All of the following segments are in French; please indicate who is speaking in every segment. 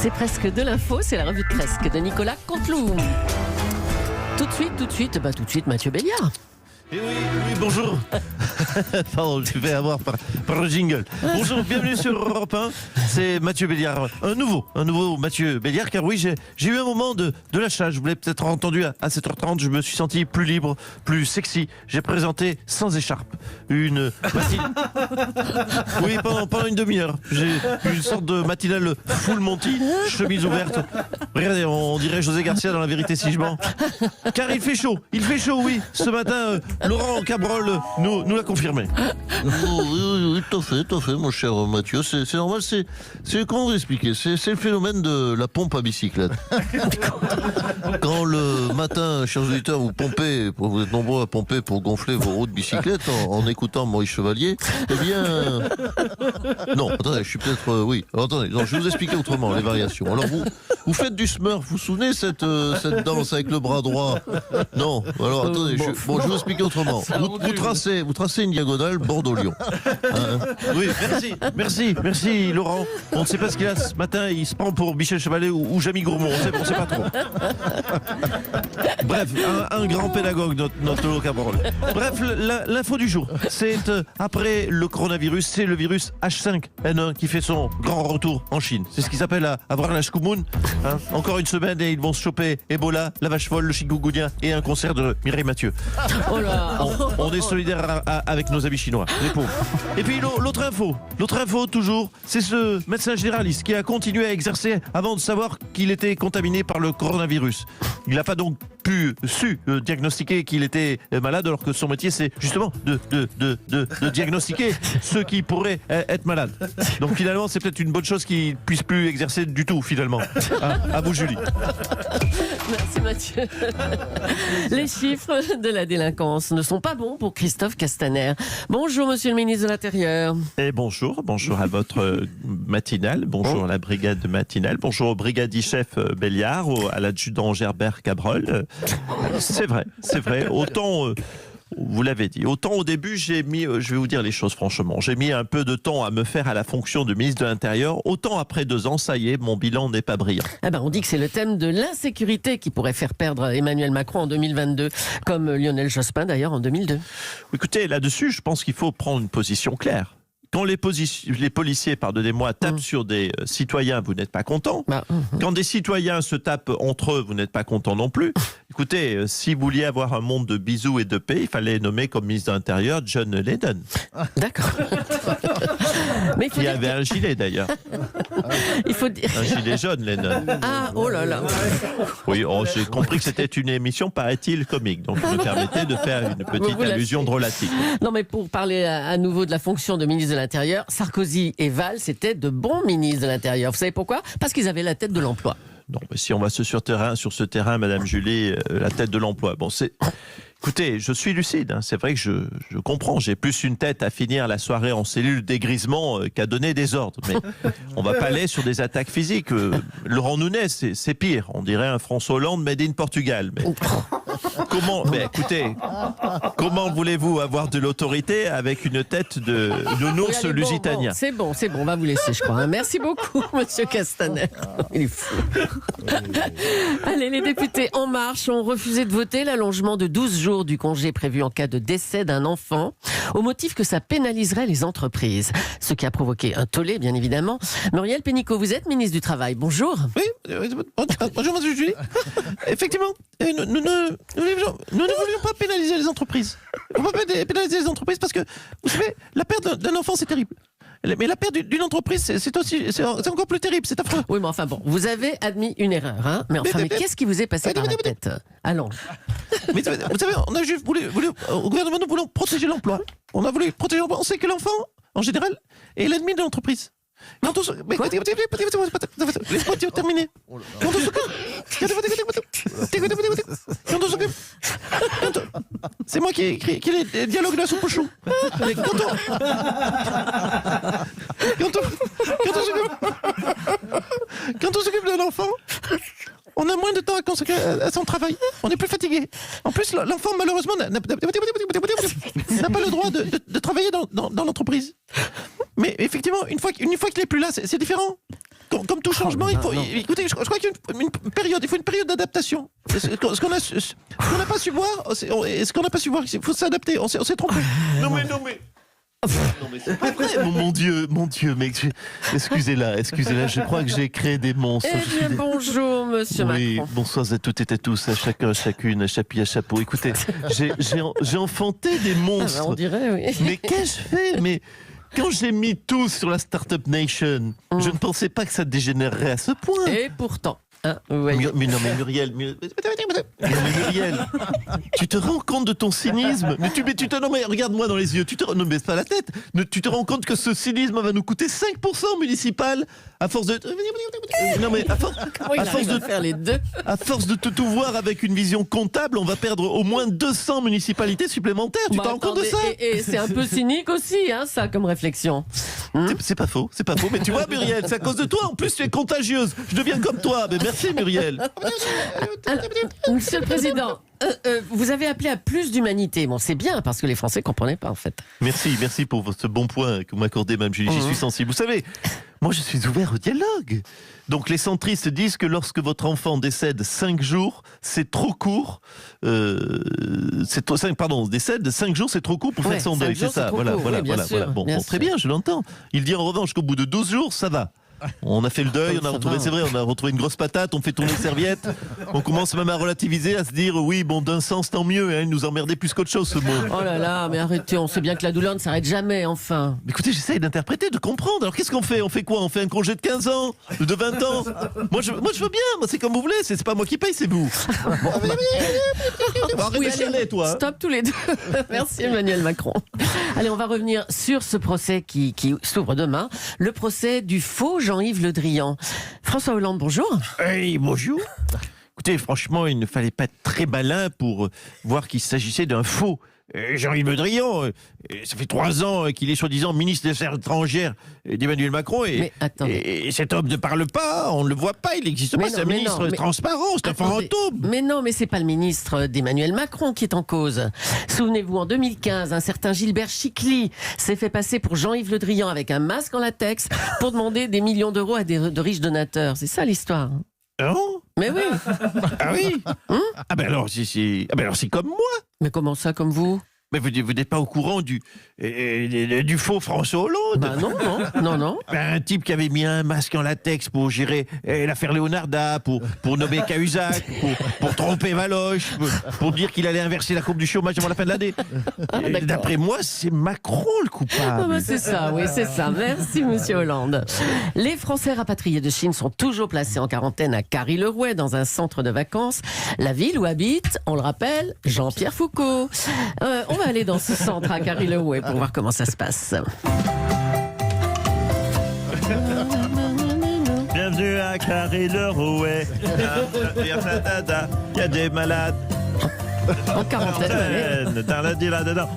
Speaker 1: C'est presque de l'info, c'est la revue de presque de Nicolas Canteloup. Tout de suite, Mathieu Béliard.
Speaker 2: Et oui, bonjour. Pardon, je vais avoir par le jingle. Bonjour, bienvenue sur Europe 1. C'est Mathieu Béliard. Un nouveau Mathieu Béliard, car oui, j'ai eu un moment de lâchage. Vous l'avez peut-être entendu à 7h30, je me suis senti plus libre, plus sexy. J'ai présenté sans écharpe une matinale. Oui, pendant une demi-heure. J'ai eu une sorte de matinale full Monty, chemise ouverte. Regardez, on dirait José Garcia dans La Vérité si je mens. Car il fait chaud, oui. Ce matin, Laurent Cabrol nous l'a confirmé.
Speaker 3: Oui, tout à fait, mon cher Mathieu. C'est normal, c'est comment vous expliquer, c'est le phénomène de la pompe à bicyclette. Quand le matin, chers auditeurs, vous êtes nombreux à pomper pour gonfler vos roues de bicyclette en écoutant Maurice Chevalier, eh bien... Non, attendez, je suis peut-être... oui, attendez, non, je vais vous expliquer autrement les variations. Alors vous faites du smurf, vous vous souvenez cette danse avec le bras droit? Non, alors attendez, je vais vous expliquer autrement. Vous tracez une diagonale Bordeaux-Lyon.
Speaker 2: Oui, merci Laurent. On ne sait pas ce qu'il a ce matin, il se prend pour Michel Chevalet ou Jamie Gourmand, on ne sait pas trop. Bref, un grand pédagogue, notre Laurent Cabrol. Bref, l'info du jour, c'est après le coronavirus, c'est le virus H5N1 qui fait son grand retour en Chine. C'est ce qu'ils appellent avoir la shkumun. Encore une semaine et ils vont se choper Ebola, la vache folle, le chikungunya et un concert de Mireille Mathieu.
Speaker 1: Oh là.
Speaker 2: On est solidaires avec nos amis chinois, les pauvres. Et puis l'autre info toujours, c'est ce médecin généraliste qui a continué à exercer avant de savoir qu'il était contaminé par le coronavirus. Il n'a pas donc su diagnostiquer qu'il était malade, alors que son métier c'est justement de diagnostiquer ceux qui pourraient être malades. Donc finalement c'est peut-être une bonne chose qu'il puisse plus exercer du tout finalement. À vous Julie.
Speaker 1: Merci Mathieu. Les chiffres de la délinquance ne sont pas bons pour Christophe Castaner. Bonjour monsieur le ministre de l'Intérieur.
Speaker 2: Et bonjour à votre matinale, bonjour à la brigade matinale, bonjour au brigadier-chef Béliard, à l'adjudant Gerbert Cabrol. C'est vrai, autant... Vous l'avez dit. Autant au début, je vais vous dire les choses franchement, j'ai mis un peu de temps à me faire à la fonction de ministre de l'Intérieur. Autant après 2 ans, ça y est, mon bilan n'est pas brillant.
Speaker 1: On dit que c'est le thème de l'insécurité qui pourrait faire perdre Emmanuel Macron en 2022, comme Lionel Jospin d'ailleurs en 2002.
Speaker 2: Écoutez, là-dessus, je pense qu'il faut prendre une position claire. Quand les policiers, pardonnez-moi, tapent sur des citoyens, vous n'êtes pas content. Quand des citoyens se tapent entre eux, vous n'êtes pas content non plus. Écoutez, si vous vouliez avoir un monde de bisous et de paix, il fallait nommer comme ministre de l'Intérieur John Lennon.
Speaker 1: D'accord. Mais
Speaker 2: qui avait un gilet d'ailleurs.
Speaker 1: Il faut dire...
Speaker 2: Un gilet jaune, Lennon.
Speaker 1: Ah, oh là là.
Speaker 2: Oui, j'ai compris que c'était une émission, paraît-il, comique. Donc je me permettais de faire une petite allusion drôlatique.
Speaker 1: Non, mais pour parler à nouveau de la fonction de ministre de l'Intérieur, Sarkozy et Valls étaient de bons ministres de l'Intérieur. Vous savez pourquoi? Parce qu'ils avaient la tête de l'emploi.
Speaker 2: Non, mais si on va sur ce terrain, Madame Julie, la tête de l'emploi. Bon, écoutez, je suis lucide. C'est vrai que je comprends. J'ai plus une tête à finir la soirée en cellule dégrisement qu'à donner des ordres. Mais on va pas aller sur des attaques physiques. Laurent Nunez, c'est pire. On dirait un François Hollande made in Portugal. Mais comment voulez-vous avoir de l'autorité avec une tête de nounours lusitanien?
Speaker 1: C'est bon, on va vous laisser, je crois. Merci beaucoup, monsieur Castaner. Il est fou. Allez, les députés En Marche ont refusé de voter l'allongement de 12 jours du congé prévu en cas de décès d'un enfant, au motif que ça pénaliserait les entreprises. Ce qui a provoqué un tollé, bien évidemment. Muriel Pénicaud, vous êtes ministre du Travail. Bonjour.
Speaker 2: Oui, bonjour, monsieur Julie. Effectivement, nous ne voulions pas pénaliser les entreprises. On ne peut pas pénaliser les entreprises parce que, vous savez, la perte d'un enfant, c'est terrible. Mais la perte d'une entreprise, c'est encore plus terrible, c'est affreux.
Speaker 1: Oui, mais enfin bon, vous avez admis une erreur, hein. Mais qu'est-ce qui vous est passé par la tête? Allons.
Speaker 2: Mais vous savez, on a juste voulu, au gouvernement, nous voulons protéger l'emploi. On a voulu protéger l'emploi. On sait que l'enfant, en général, est l'ennemi de l'entreprise. Laisse-moi terminer. C'est moi qui ai écrit les dialogues de la soupe au chou. Quand on s'occupe d'un enfant, on a moins de temps à consacrer à son travail. On est plus fatigué. En plus, l'enfant, malheureusement, n'a pas le droit de travailler dans l'entreprise. Mais effectivement, une fois qu'il n'est plus là, c'est différent. comme tout changement, il faut. Écoutez, je crois qu'il y a il faut une période d'adaptation. Ce qu'on n'a pas su voir, ce qu'on n'a pas su voir, il faut s'adapter. On s'est trompé. Non mais. Non mais c'est pas vrai. Mon Dieu, mec. Excusez-la. Je crois que j'ai créé des monstres.
Speaker 1: Eh bien, bonjour, monsieur
Speaker 2: Oui,
Speaker 1: Macron.
Speaker 2: bonsoir à toutes et à tous, à chacun, à chacune, à chapi, à chapeau. Écoutez, j'ai enfanté des monstres.
Speaker 1: On dirait, oui.
Speaker 2: Mais qu'ai-je fait? Mais quand j'ai mis tout sur la Startup Nation, je ne pensais pas que ça dégénérerait à ce point.
Speaker 1: Et pourtant. Hein, vous voyez.
Speaker 2: Mais non, mais Muriel, tu te rends compte de ton cynisme? Non, mais regarde-moi dans les yeux, ne baisse pas la tête. Tu te rends compte que ce cynisme va nous coûter 5% municipal à force de. Non, mais
Speaker 1: faire les deux.
Speaker 2: à force de tout voir avec une vision comptable, on va perdre au moins 200 municipalités supplémentaires. Tu te rends compte de ça?
Speaker 1: Et c'est un peu cynique aussi, hein, ça, comme réflexion.
Speaker 2: C'est pas faux. Mais tu vois, Muriel, c'est à cause de toi. En plus, tu es contagieuse. Je deviens comme toi. Mais merci, Muriel.
Speaker 1: Alors, Monsieur le Président, vous avez appelé à plus d'humanité. Bon, c'est bien, parce que les Français ne comprenaient pas, en fait.
Speaker 2: Merci pour ce bon point que vous m'accordez, Mme Julie. J'y suis sensible. Vous savez, moi, je suis ouvert au dialogue. Donc, les centristes disent que lorsque votre enfant décède 5 jours, c'est trop court. Décède 5 jours, c'est trop court pour faire son deuil. C'est ça. Voilà. Bon, très bien, je l'entends. Il dit en revanche qu'au bout de 12 jours, ça va. On a fait le deuil, on a retrouvé une grosse patate, on fait tourner les serviettes, on commence même à relativiser, à se dire oui, bon, d'un sens tant mieux, hein, il nous emmerdait plus qu'autre chose ce mot.
Speaker 1: Oh là là, mais arrêtez, on sait bien que la douleur ne s'arrête jamais, enfin.
Speaker 2: Mais écoutez, j'essaye d'interpréter, de comprendre. Alors qu'est-ce qu'on fait? On fait quoi? On fait un congé de 15 ans? De 20 ans? Moi je veux bien, moi c'est comme vous voulez, c'est pas moi qui paye, c'est vous. Arrête de chialer, toi. Hein.
Speaker 1: Stop tous les deux. Merci Emmanuel Macron. Allez, on va revenir sur ce procès qui s'ouvre demain, le procès du faux Jean-Yves Le Drian. François Hollande, bonjour.
Speaker 2: Hey, bonjour. Écoutez, franchement, il ne fallait pas être très malin pour voir qu'il s'agissait d'un faux Jean-Yves Le Drian. Ça fait 3 ans qu'il est soi-disant ministre des Affaires étrangères d'Emmanuel Macron. Et cet homme ne parle pas, on ne le voit pas, il n'existe pas. C'est un ministre transparent, c'est un fantôme.
Speaker 1: Mais non, mais c'est pas le ministre d'Emmanuel Macron qui est en cause. Souvenez-vous, en 2015, un certain Gilbert Chicly s'est fait passer pour Jean-Yves Le Drian avec un masque en latex pour demander des millions d'euros à de riches donateurs. C'est ça l'histoire.
Speaker 2: Non?
Speaker 1: Mais oui.
Speaker 2: Ah oui? Ah ben alors c'est comme moi.
Speaker 1: Mais comment ça, comme vous?
Speaker 2: Mais vous n'êtes pas au courant du faux François Hollande?
Speaker 1: Bah non.
Speaker 2: Ben, un type qui avait mis un masque en latex pour gérer l'affaire Leonarda, pour nommer Cahuzac, pour tromper Valoche, pour dire qu'il allait inverser la courbe du chômage avant la fin de l'année. D'après moi, c'est Macron le coupable.
Speaker 1: Ah bah c'est ça, oui, c'est ça. Merci, monsieur Hollande. Les Français rapatriés de Chine sont toujours placés en quarantaine à Carry-le-Rouet, dans un centre de vacances. La ville où habite, on le rappelle, Jean-Pierre Foucault. On va aller dans ce centre à Carry-le-Rouet pour voir comment ça se passe.
Speaker 2: Bienvenue à Carry-le-Rouet. Il y a des malades.
Speaker 1: En quarantaine.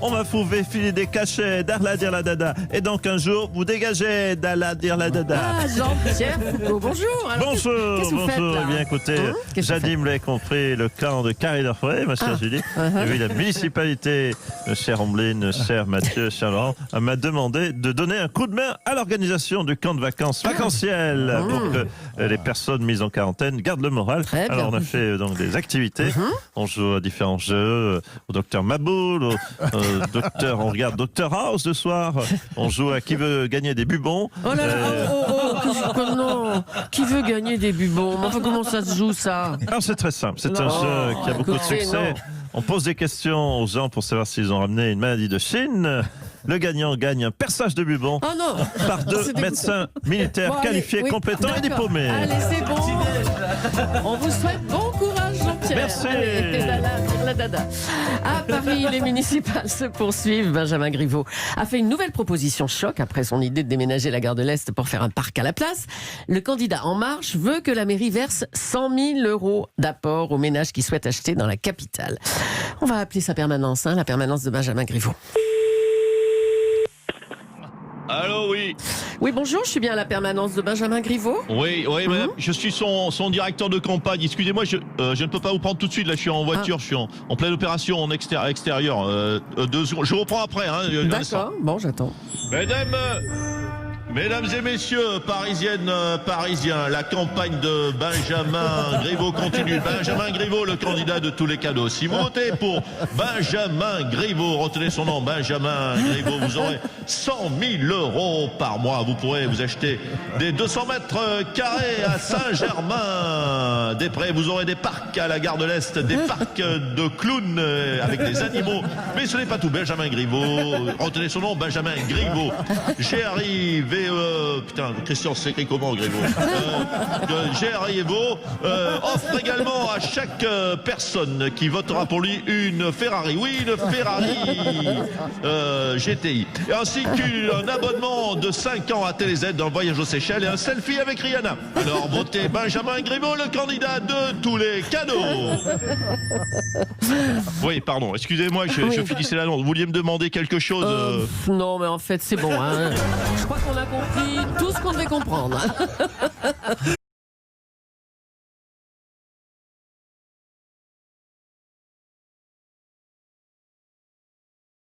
Speaker 2: On va trouver filer des cachets, dada. Et dans 15 jours, vous dégagez, dada.
Speaker 1: Ah, Jean-Pierre Foucault, bonjour. Alors,
Speaker 2: Bonjour.
Speaker 1: qu'est-ce que vous faites, là?
Speaker 2: Eh bien, écoutez, Jadim l'a compris, le camp de Carry-le-Rouet, ma chère Julie. Et oui, la municipalité, chère Omblin, cher Mathieu, cher Laurent, m'a demandé de donner un coup de main à l'organisation du camp de vacances vacanciel pour que les personnes mises en quarantaine gardent le moral. Alors, on a fait donc des activités. On joue à différents jeux, au docteur Maboul, au docteur, on regarde Docteur House ce soir, on joue à qui veut gagner des bubons.
Speaker 1: Oh là là, non. Qui veut gagner des bubons? Enfin, comment ça se joue, ça?
Speaker 2: Alors c'est très simple, c'est un jeu qui a beaucoup de succès. On pose des questions aux gens pour savoir s'ils ont ramené une maladie de Chine. Le gagnant gagne un perçage de bubon par 2 médecins militaires qualifiés, compétents et diplômés.
Speaker 1: Allez, c'est bon. On vous souhaite bon courage, Jean-Pierre.
Speaker 2: Merci.
Speaker 1: Allez, la dada. À Paris, les municipales se poursuivent. Benjamin Griveaux a fait une nouvelle proposition choc après son idée de déménager la gare de l'Est pour faire un parc à la place. Le candidat En Marche veut que la mairie verse 100 000 euros d'apport aux ménages qui souhaitent acheter dans la capitale. On va appeler sa permanence, la permanence de Benjamin Griveaux.
Speaker 4: Allô, oui.
Speaker 1: Oui, bonjour, je suis bien à la permanence de Benjamin Griveaux.
Speaker 4: Oui, madame, je suis son directeur de campagne. Excusez-moi, je ne peux pas vous prendre tout de suite. Là, je suis en voiture, je suis en pleine opération en extérieur. 2 secondes. Je reprends après.
Speaker 1: D'accord, bon, j'attends.
Speaker 4: Mesdames et messieurs, parisiennes, parisiens, la campagne de Benjamin Griveaux continue. Benjamin Griveaux, le candidat de tous les cadeaux. Si vous votez pour Benjamin Griveaux, retenez son nom, Benjamin Griveaux, vous aurez 100 000 euros par mois. Vous pourrez vous acheter des 200 mètres carrés à Saint-Germain. Des prêts, vous aurez des parcs à la gare de l'Est, des parcs de clowns avec des animaux. Mais ce n'est pas tout. Benjamin Griveaux, retenez son nom, Benjamin Griveaux. GRIVE, putain, Christian, c'est écrit comment, Griveaux GRIVO offre également à chaque personne qui votera pour lui une Ferrari. Oui, une Ferrari GTI. Ainsi qu'un abonnement de 5 ans à TéléZ dans le voyage aux Seychelles et un selfie avec Rihanna. Alors votez Benjamin Griveaux, le candidat de tous les cadeaux. Oui, pardon, excusez-moi, je finissais l'annonce. Vous vouliez me demander quelque chose
Speaker 1: Non, mais en fait, c'est bon. Hein. Je crois qu'on a compris tout ce qu'on devait comprendre.